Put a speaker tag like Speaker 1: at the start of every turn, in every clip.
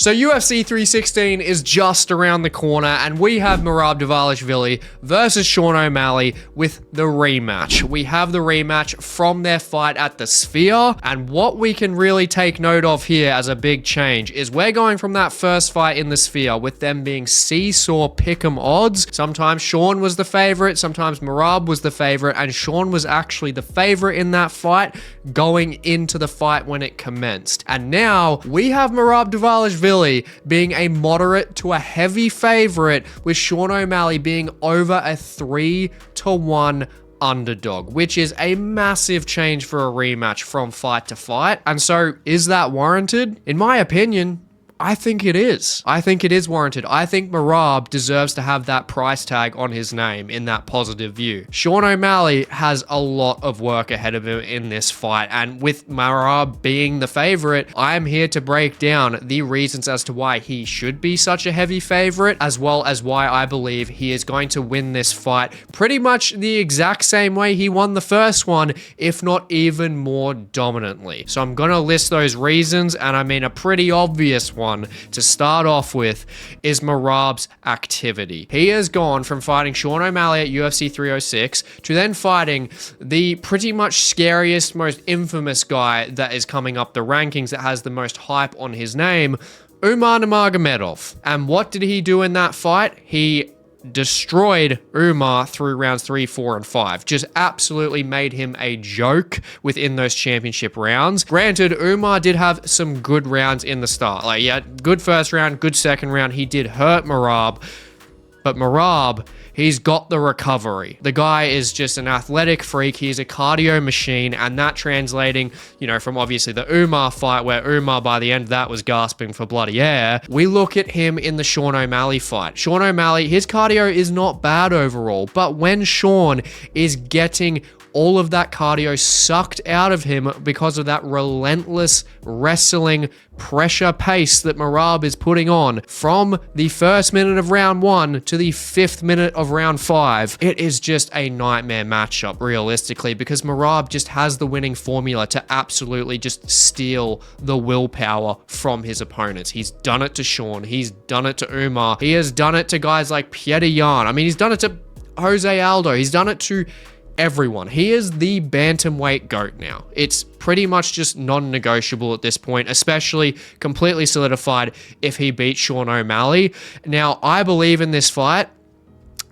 Speaker 1: So UFC 316 is just around the corner, and we have Merab Dvalishvili versus Sean O'Malley with the rematch. We have the rematch from their fight at the Sphere, and what we can really take note of here as a big change is we're going from that first fight in the Sphere with them being seesaw pick'em odds. Sometimes Sean was the favorite, sometimes Merab was the favorite, and Sean was actually the favorite in that fight going into the fight when it commenced. And now we have Merab Dvalishvili being a moderate to a heavy favorite, with Sean O'Malley being over a 3-1 underdog, which is a massive change for a rematch from fight to fight. And so, is that warranted? In my opinion, I think it is. I think it is warranted. I think Merab deserves to have that price tag on his name in that positive view. Sean O'Malley has a lot of work ahead of him in this fight, and with Merab being the favorite, I am here to break down the reasons as to why he should be such a heavy favorite, as well as why I believe he is going to win this fight pretty much the exact same way he won the first one, if not even more dominantly. So I'm going to list those reasons, and I mean a pretty obvious one to start off with is Merab's activity. He has gone from fighting Sean O'Malley at UFC 306 to then fighting the pretty much scariest, most infamous guy that is coming up the rankings, that has the most hype on his name, Umar Nurmagomedov. And what did he do in that fight? He destroyed Umar through rounds 3, 4, and 5. Just absolutely made him a joke within those championship rounds. Granted, Umar did have some good rounds in the start. Like, yeah, good first round, good second round. He did hurt Merab, but Merab, he's got the recovery. The guy is just an athletic freak. He's a cardio machine, and that translating, you know, from obviously the Umar fight, where Umar by the end of that was gasping for bloody air. We look at him in the Sean O'Malley fight. Sean O'Malley, his cardio is not bad overall, but when Sean is getting all of that cardio sucked out of him because of that relentless wrestling pressure pace that Merab is putting on from the first minute of round 1 to the 5th minute of round 5, it is just a nightmare matchup realistically, because Merab just has the winning formula to absolutely just steal the willpower from his opponents. He's done it to Sean, he's done it to Umar, he has done it to guys like Petr Yan. I mean, he's done it to Jose Aldo, he's done it to everyone. He is the Bantamweight GOAT now. It's pretty much just non-negotiable at this point, especially completely solidified if he beats Sean O'Malley. Now, I believe in this fight,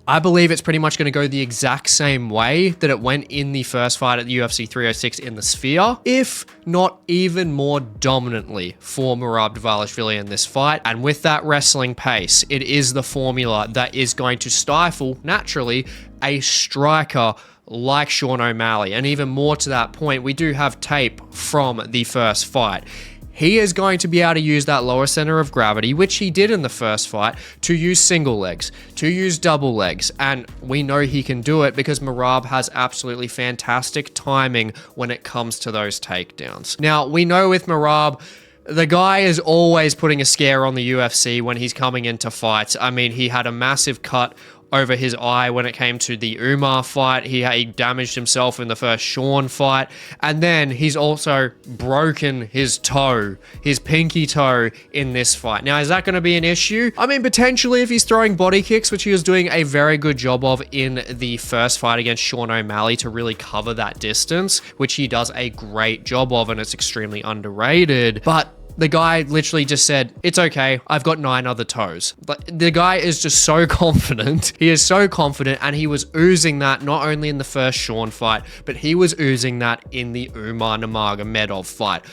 Speaker 1: I believe it's pretty much going to go the exact same way that it went in the first fight at the UFC 306 in the Sphere, if not even more dominantly for Merab Dvalishvili in this fight. And with that wrestling pace, it is the formula that is going to stifle, naturally, a striker like Sean O'Malley. And even more to that point, we do have tape from the first fight. He is going to be able to use that lower center of gravity, which he did in the first fight, to use single legs, to use double legs. And we know he can do it because Merab has absolutely fantastic timing when it comes to those takedowns. Now, we know with Merab, the guy is always putting a scare on the UFC when he's coming into fights. I mean, he had a massive cut over his eye when it came to the Umar fight. He damaged himself in the first Sean fight. And then he's also broken his toe, his pinky toe, in this fight. Now, is that going to be an issue? I mean, potentially if he's throwing body kicks, which he was doing a very good job of in the first fight against Sean O'Malley to really cover that distance, which he does a great job of, and it's extremely underrated. But the guy literally just said, it's okay, I've got 9 other toes. But the guy is just so confident. He is so confident, and he was oozing that not only in the first Sean fight, but he was oozing that in the Umar Nurmagomedov fight.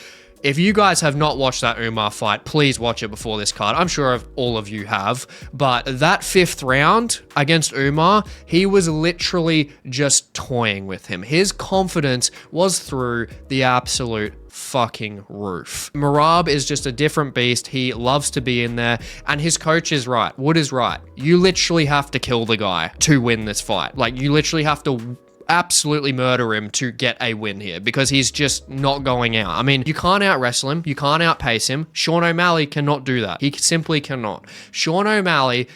Speaker 1: If you guys have not watched that Umar fight, please watch it before this card. I'm sure all of you have. But that 5th round against Umar, he was literally just toying with him. His confidence was through the absolute fucking roof. Merab is just a different beast. He loves to be in there, and his coach is right. Wood is right. You literally have to kill the guy to win this fight. Like, you literally have to absolutely murder him to get a win here, because he's just not going out. I mean, you can't out wrestle him, you can't outpace him. Sean O'Malley cannot do that. He simply cannot. Sean O'Malley,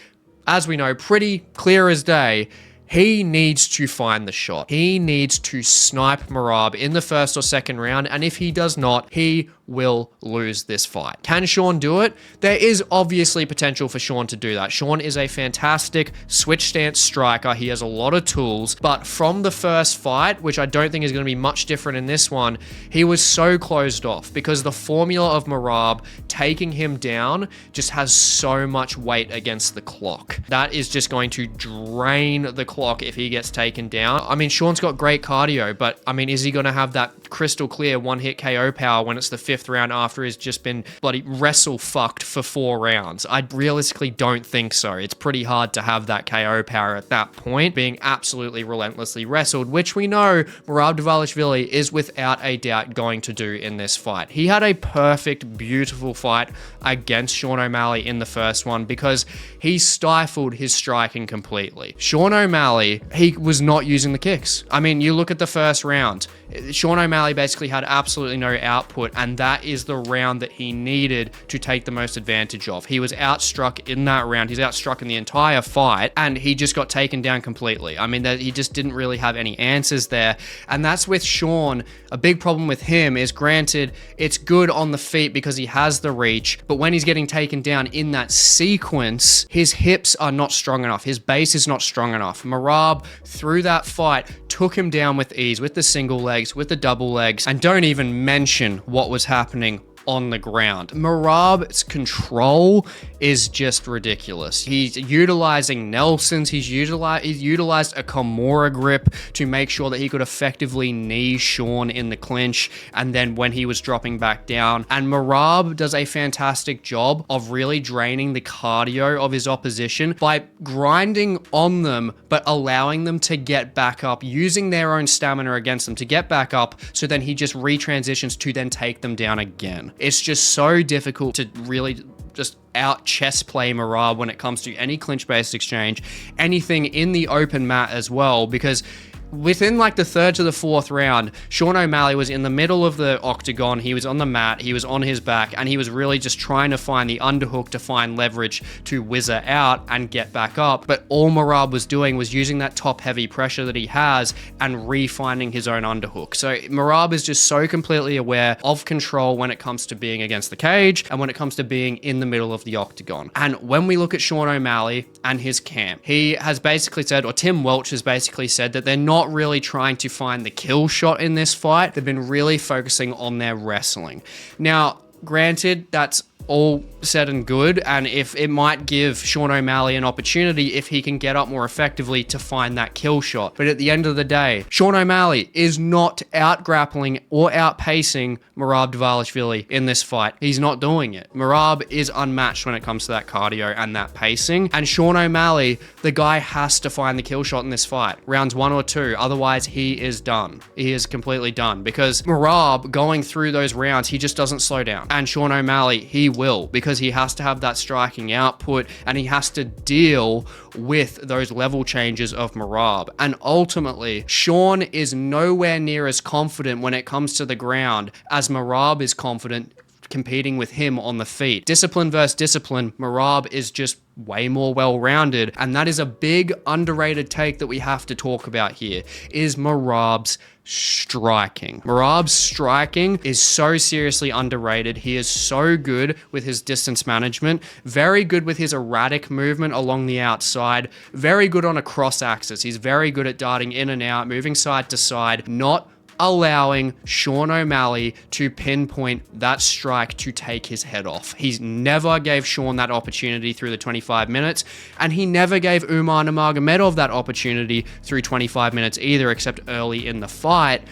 Speaker 1: as we know, pretty clear as day, he needs to find the shot. He needs to snipe Merab in the first or second round, and if he does not, he will lose this fight. Can Sean do it? There is obviously potential for Sean to do that. Sean is a fantastic switch stance striker. He has a lot of tools, but from the first fight, which I don't think is going to be much different in this one, he was so closed off because the formula of Merab taking him down just has so much weight against the clock. That is just going to drain the clock if he gets taken down. I mean, Sean's got great cardio, but I mean, is he going to have that crystal clear one-hit KO power when it's the 5th round after he's just been bloody wrestle fucked for 4 rounds? I realistically don't think so. It's pretty hard to have that KO power at that point, being absolutely relentlessly wrestled, which we know Merab Dvalishvili is without a doubt going to do in this fight. He had a perfect, beautiful fight against Sean O'Malley in the first one because he stifled his striking completely. Sean O'Malley, he was not using the kicks. I mean, you look at the first round, Sean O'Malley basically had absolutely no output, and that is the round that he needed to take the most advantage of. He was outstruck in that round. He's outstruck in the entire fight, and he just got taken down completely. I mean, he just didn't really have any answers there, and that's with Sean. A big problem with him is, granted, it's good on the feet because he has the reach, but when he's getting taken down in that sequence, his hips are not strong enough. His base is not strong enough. Merab, through that fight, took him down with ease, with the single legs, with the double legs, and don't even mention what was happening on the ground. Merab's control is just ridiculous. He's utilizing Nelson's, he's utilized a Kimura grip to make sure that he could effectively knee Sean in the clinch, and then when he was dropping back down. And Merab does a fantastic job of really draining the cardio of his opposition by grinding on them, but allowing them to get back up, using their own stamina against them to get back up, so then he just retransitions to then take them down again. It's just so difficult to really just out chess play Merab when it comes to any clinch-based exchange, anything in the open mat as well, because within like the 3rd to the 4th round, Sean O'Malley was in the middle of the octagon. He was on the mat, he was on his back, and he was really just trying to find the underhook to find leverage to whizzer out and get back up. But all Merab was doing was using that top heavy pressure that he has and refinding his own underhook. So Merab is just so completely aware of control when it comes to being against the cage and when it comes to being in the middle of the octagon. And when we look at Sean O'Malley and his camp, he has basically said, or Tim Welch has basically said, that they're not really trying to find the kill shot in this fight. They've been really focusing on their wrestling. Now, granted, that's all said and good, and if it might give Sean O'Malley an opportunity if he can get up more effectively to find that kill shot. But at the end of the day, Sean O'Malley is not out grappling or outpacing Merab Dvalishvili in this fight. He's not doing it. Merab is unmatched when it comes to that cardio and that pacing, and Sean O'Malley, the guy has to find the kill shot in this fight. Rounds 1 or 2, otherwise he is done. He is completely done, because Merab, going through those rounds, he just doesn't slow down. And Sean O'Malley, he will, because he has to have that striking output and he has to deal with those level changes of Merab. And ultimately, Sean is nowhere near as confident when it comes to the ground as Merab is confident competing with him on the feet. Discipline versus discipline, Merab is just way more well-rounded, and that is a big underrated take that we have to talk about here, is Merab's striking. Merab's striking is so seriously underrated. He is so good with his distance management, very good with his erratic movement along the outside, very good on a cross axis. He's very good at darting in and out, moving side to side, not allowing Sean O'Malley to pinpoint that strike to take his head off. He never gave Sean that opportunity through the 25 minutes, and he never gave Umar Nurmagomedov that opportunity through 25 minutes either, except early in the fight.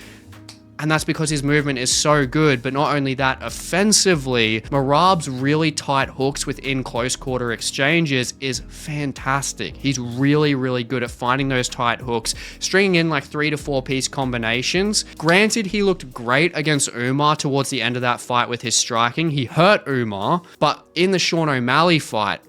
Speaker 1: And that's because his movement is so good. But not only that, offensively, Merab's really tight hooks within close quarter exchanges is fantastic. He's really, really good at finding those tight hooks, stringing in like 3 to 4 piece combinations. Granted, he looked great against Umar towards the end of that fight with his striking. He hurt Umar, but in the Sean O'Malley fight,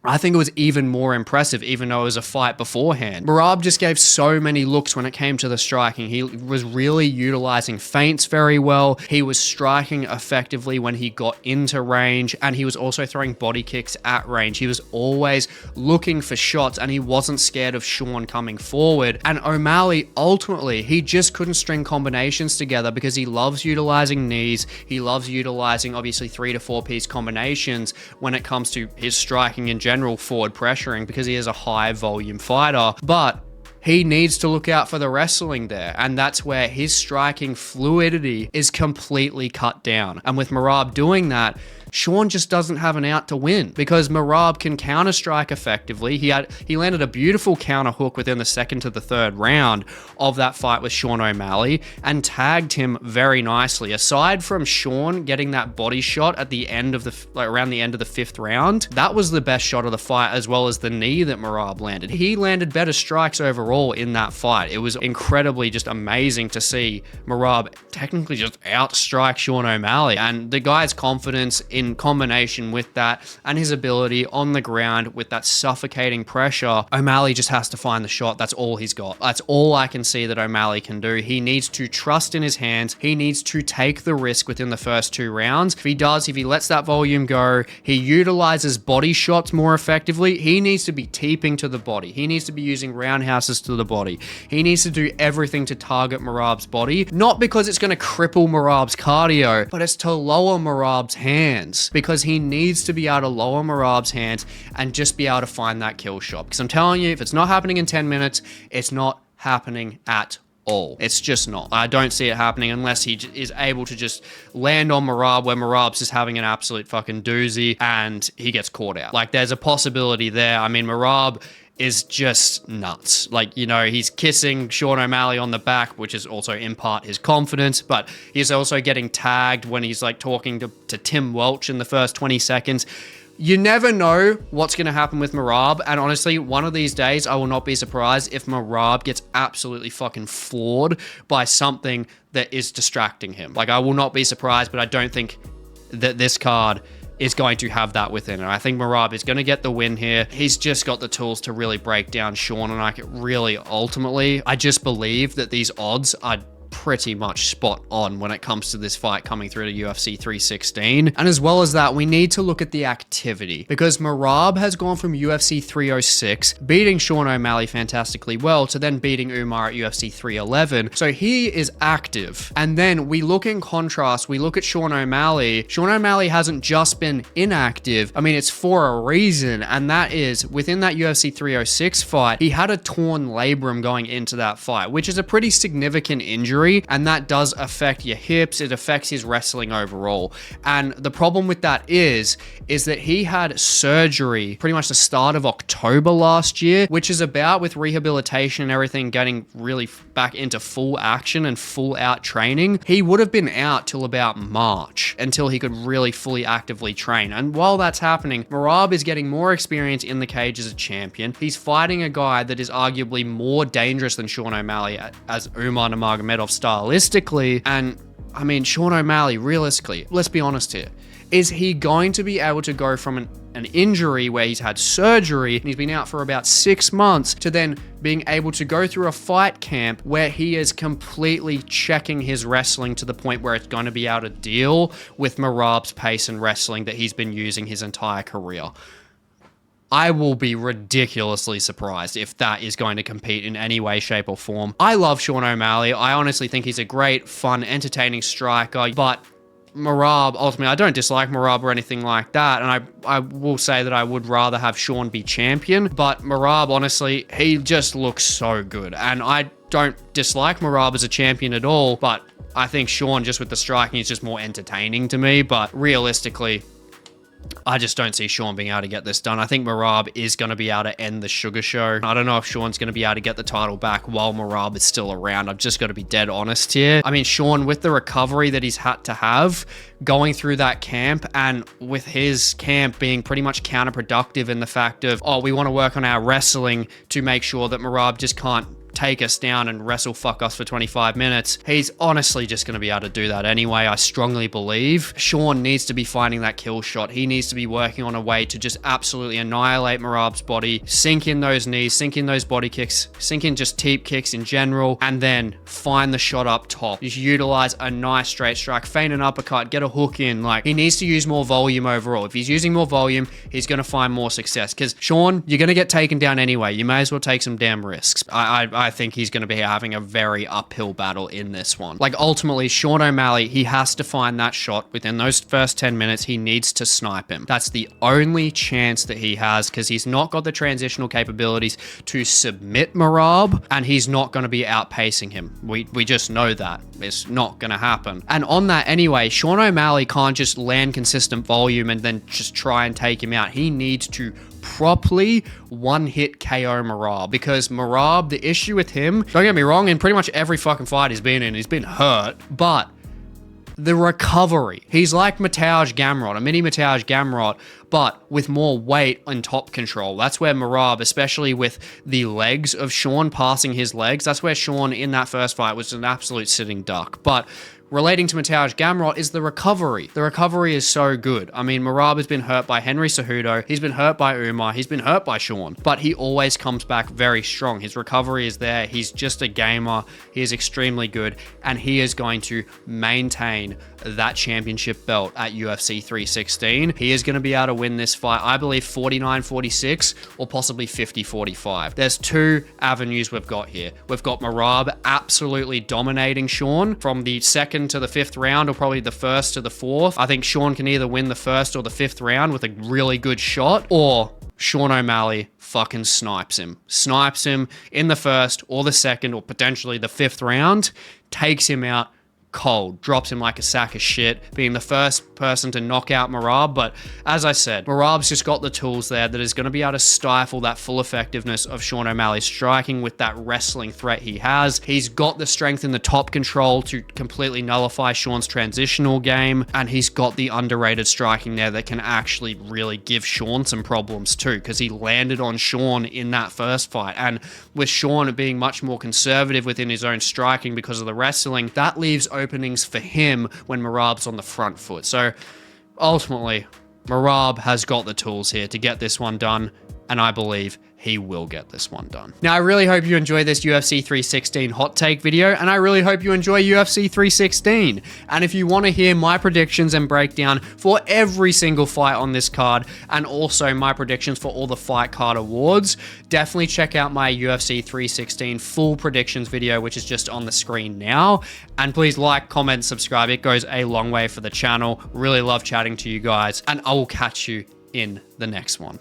Speaker 1: I think it was even more impressive, even though it was a fight beforehand. Merab just gave so many looks when it came to the striking. He was really utilizing feints very well. He was striking effectively when he got into range, and he was also throwing body kicks at range. He was always looking for shots, and he wasn't scared of Sean coming forward. And O'Malley, ultimately, he just couldn't string combinations together because he loves utilizing knees. He loves utilizing, obviously, 3 to 4 piece combinations when it comes to his striking in general, forward pressuring, because he is a high volume fighter. But he needs to look out for the wrestling there, and that's where his striking fluidity is completely cut down. And with Merab doing that, Sean just doesn't have an out to win, because Merab can counter strike effectively. He landed a beautiful counter hook within the second to the third round of that fight with Sean O'Malley and tagged him very nicely. Aside from Sean getting that body shot at the end of around the end of the 5th round, that was the best shot of the fight, as well as the knee that Merab landed. He landed better strikes overall in that fight. It was incredibly just amazing to see Merab technically just outstrike Sean O'Malley, and the guy's confidence in combination with that and his ability on the ground with that suffocating pressure. O'Malley just has to find the shot. That's all he's got. That's all I can see that O'Malley can do. He needs to trust in his hands. He needs to take the risk within the first 2 rounds. If he lets that volume go, he utilizes body shots more effectively. He needs to be teeping to the body. He needs to be using roundhouses to the body. He needs to do everything to target Merab's body, not because it's going to cripple Merab's cardio, but it's to lower Merab's hands, because he needs to be able to lower Merab's hands and just be able to find that kill shot. Because I'm telling you, if it's not happening in 10 minutes, it's not happening at all. It's just not. I don't see it happening unless he is able to just land on Merab, where Merab's just having an absolute fucking doozy and he gets caught out. Like, there's a possibility there. I mean, Merab is just nuts. Like, you know, he's kissing Sean O'Malley on the back, which is also in part his confidence, but he's also getting tagged when he's like talking to Tim Welch in the first 20 seconds. You never know what's going to happen with Merab, and honestly, one of these days, I will not be surprised if Merab gets absolutely fucking floored by something that is distracting him. Like, I will not be surprised, but I don't think that this card is going to have that within it. I think Merab is going to get the win here. He's just got the tools to really break down Sean, and ultimately, I just believe that these odds are pretty much spot on when it comes to this fight coming through to UFC 316. And as well as that, we need to look at the activity, because Merab has gone from UFC 306, beating Sean O'Malley fantastically well, to then beating Umar at UFC 311. So he is active. And then we look in contrast, we look at Sean O'Malley. Sean O'Malley hasn't just been inactive. I mean, it's for a reason, and that is within that UFC 306 fight, he had a torn labrum going into that fight, which is a pretty significant injury. And that does affect your hips. It affects his wrestling overall. And the problem with that is that he had surgery pretty much the start of October last year, which is about, with rehabilitation and everything getting really back into full action and full out training, he would have been out till about March until he could really fully actively train. And while that's happening, Merab is getting more experience in the cage as a champion. He's fighting a guy that is arguably more dangerous than Sean O'Malley as Umar Nurmagomedov stylistically. And I mean, Sean O'Malley, realistically, let's be honest here, is he going to be able to go from an injury where he's had surgery and he's been out for about 6 months to then being able to go through a fight camp where he is completely checking his wrestling to the point where it's going to be able to deal with Merab's pace and wrestling that he's been using his entire career? I will be ridiculously surprised if that is going to compete in any way, shape, or form. I love Sean O'Malley. I honestly think he's a great, fun, entertaining striker, but Merab, ultimately, I don't dislike Merab or anything like that, and I will say that I would rather have Sean be champion, but Merab, honestly, he just looks so good, and I don't dislike Merab as a champion at all, but I think Sean, just with the striking, is just more entertaining to me, but realistically, I just don't see Sean being able to get this done. I think Merab is going to be able to end the Sugar show. I don't know if Sean's going to be able to get the title back while Merab is still around. I've just got to be dead honest here. I mean, Sean, with the recovery that he's had to have going through that camp, and with his camp being pretty much counterproductive in the fact of, oh, we want to work on our wrestling to make sure that Merab just can't take us down and wrestle fuck us for 25 minutes. He's honestly just going to be able to do that anyway, I strongly believe. Sean needs to be finding that kill shot. He needs to be working on a way to just absolutely annihilate Merab's body, sink in those knees, sink in those body kicks, sink in just teep kicks in general, and then find the shot up top. Just utilize a nice straight strike, feint an uppercut, get a hook in. Like, he needs to use more volume overall. If he's using more volume, he's going to find more success, because Sean, you're going to get taken down anyway. You may as well take some damn risks. I think he's going to be having a very uphill battle in this one. Like, ultimately, Sean O'Malley, he has to find that shot within those first 10 minutes. He needs to snipe him. That's the only chance that he has, because he's not got the transitional capabilities to submit Merab, and he's not going to be outpacing him. We just know that. It's not going to happen. And on that anyway, Sean O'Malley can't just land consistent volume and then just try and take him out. He needs to properly one-hit KO Merab, because Merab, the issue with him, don't get me wrong, in pretty much every fucking fight he's been in, he's been hurt, but the recovery, he's like Mateusz Gamrot, a mini Mateusz Gamrot, but with more weight and top control. That's where Merab, especially with the legs of Sean, passing his legs, that's where Sean in that first fight was an absolute sitting duck. But relating to Mateusz Gamrot is the recovery. The recovery is so good. I mean, Merab has been hurt by Henry Cejudo, he's been hurt by Umar, he's been hurt by Sean, but he always comes back very strong. His recovery is there. He's just a gamer. He is extremely good, and he is going to maintain that championship belt at UFC 316. He is going to be able to win this fight, I believe, 49-46 or possibly 50-45. There's two avenues we've got here. We've got Merab absolutely dominating Sean from the second to the fifth round, or probably the first to the fourth. I think Sean can either win the first or the fifth round with a really good shot, or Sean O'Malley fucking snipes him in the first or the second or potentially the fifth round, takes him out cold, drops him like a sack of shit, being the first person to knock out Merab. But as I said, Merab's just got the tools there that is going to be able to stifle that full effectiveness of Sean O'Malley's striking with that wrestling threat he has. He's got the strength in the top control to completely nullify Sean's transitional game, and he's got the underrated striking there that can actually really give Sean some problems too, because he landed on Sean in that first fight. And with Sean being much more conservative within his own striking because of the wrestling, that leaves openings for him when Merab's on the front foot. So ultimately, Merab has got the tools here to get this one done, and I believe he will get this one done. Now, I really hope you enjoy this UFC 316 hot take video, and I really hope you enjoy UFC 316. And if you want to hear my predictions and breakdown for every single fight on this card, and also my predictions for all the fight card awards, definitely check out my UFC 316 full predictions video, which is just on the screen now. And please like, comment, subscribe. It goes a long way for the channel. Really love chatting to you guys, and I will catch you in the next one.